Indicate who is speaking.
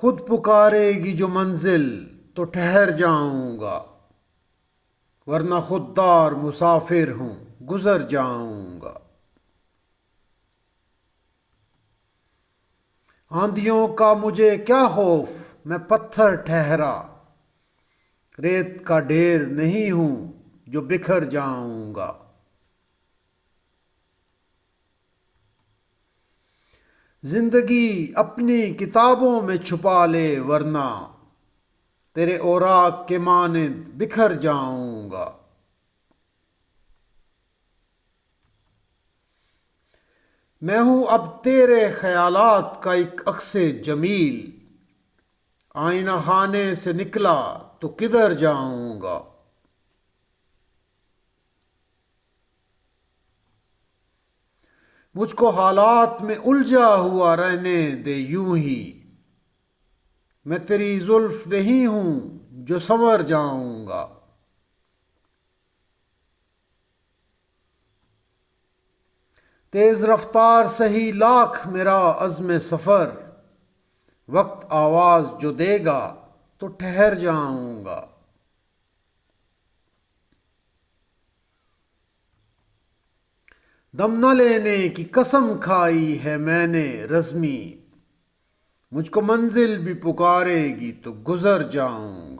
Speaker 1: خود پکارے گی جو منزل تو ٹھہر جاؤں گا، ورنہ خوددار مسافر ہوں گزر جاؤں گا۔ آندھیوں کا مجھے کیا خوف، میں پتھر ٹھہرا، ریت کا ڈھیر نہیں ہوں جو بکھر جاؤں گا۔ زندگی اپنی کتابوں میں چھپا لے، ورنہ تیرے اوراق کے مانند بکھر جاؤں گا۔ میں ہوں اب تیرے خیالات کا ایک عکس جمیل، آئینہ خانے سے نکلا تو کدھر جاؤں گا۔ مجھ کو حالات میں الجھا ہوا رہنے دے یوں ہی، میں تیری زلف نہیں ہوں جو سنور جاؤں گا۔ تیز رفتار سہی لاکھ میرا عزم سفر، وقت آواز جو دے گا تو ٹھہر جاؤں گا۔ دم نہ لینے کی قسم کھائی ہے میں نے رزمی، مجھ کو منزل بھی پکارے گی تو گزر جاؤں